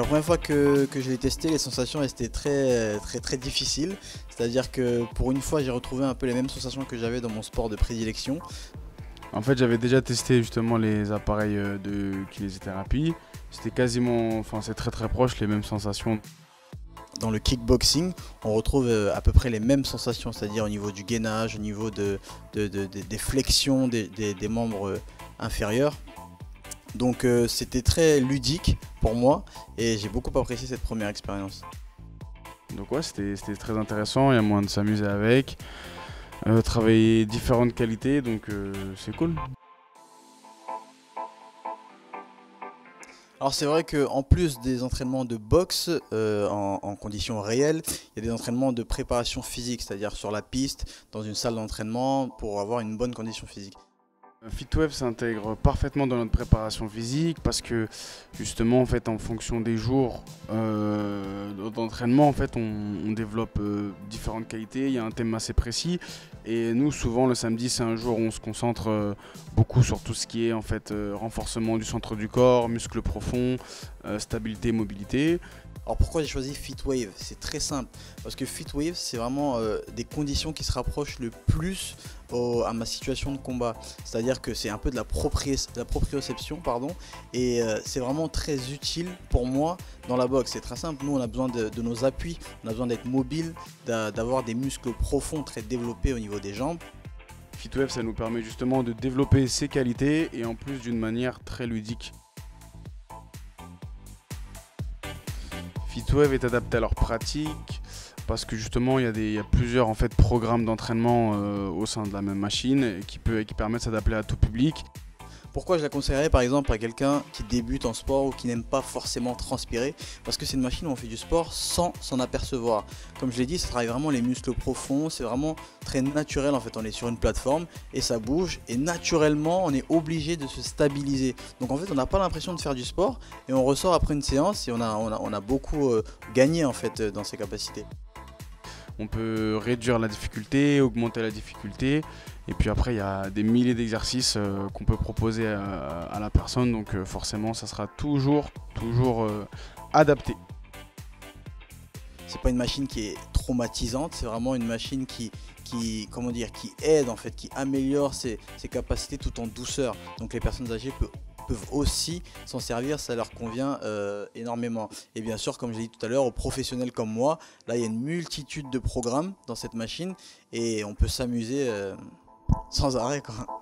La première fois que je l'ai testé, les sensations étaient très difficiles. C'est-à-dire que pour une fois, j'ai retrouvé un peu les mêmes sensations que j'avais dans mon sport de prédilection. En fait, j'avais déjà testé justement les appareils de kinésithérapie. C'était quasiment, enfin c'est très proche, les mêmes sensations. Dans le kickboxing, on retrouve à peu près les mêmes sensations, c'est-à-dire au niveau du gainage, au niveau des flexions des membres inférieurs. Donc c'était très ludique pour moi et j'ai beaucoup apprécié cette première expérience. Donc ouais, c'était très intéressant, il y a moyen de s'amuser avec, travailler différentes qualités, donc c'est cool. Alors c'est vrai qu'en plus des entraînements de boxe en conditions réelles, il y a des entraînements de préparation physique, c'est-à-dire sur la piste, dans une salle d'entraînement pour avoir une bonne condition physique. FitWeb s'intègre parfaitement dans notre préparation physique parce que justement en fait en fonction des jours d'entraînement en fait on développe différentes qualités, il y a un thème assez précis et nous souvent le samedi c'est un jour où on se concentre beaucoup sur tout ce qui est en fait renforcement du centre du corps, muscles profonds, stabilité, mobilité. Alors pourquoi j'ai choisi FitWave? C'est très simple, parce que FitWave c'est vraiment des conditions qui se rapprochent le plus à ma situation de combat. C'est-à-dire que c'est un peu de la proprioception, pardon, et c'est vraiment très utile pour moi dans la boxe. C'est très simple, nous on a besoin de nos appuis, on a besoin d'être mobile, d'avoir des muscles profonds très développés au niveau des jambes. FitWeb ça nous permet justement de développer ces qualités et en plus d'une manière très ludique. FitWeb est adapté à leur pratique parce que justement il y a plusieurs en fait, programmes d'entraînement au sein de la même machine qui permettent de s'adapter à tout public. Pourquoi je la conseillerais par exemple à quelqu'un qui débute en sport ou qui n'aime pas forcément transpirer? Parce que c'est une machine où on fait du sport sans s'en apercevoir. Comme je l'ai dit, ça travaille vraiment les muscles profonds, c'est vraiment très naturel en fait. On est sur une plateforme et ça bouge et naturellement on est obligé de se stabiliser. Donc en fait on n'a pas l'impression de faire du sport et on ressort après une séance et on a beaucoup gagné en fait dans ses capacités. On peut réduire la difficulté, augmenter la difficulté. Et puis après, il y a des milliers d'exercices qu'on peut proposer à la personne. Donc forcément, ça sera toujours adapté. C'est pas une machine qui est traumatisante, c'est vraiment une machine comment dire, qui aide en fait, qui améliore ses capacités tout en douceur. Donc les personnes âgées peuvent aussi s'en servir, ça leur convient énormément. Et bien sûr, comme je l'ai dit tout à l'heure, aux professionnels comme moi, là il y a une multitude de programmes dans cette machine et on peut s'amuser sans arrêt, quoi.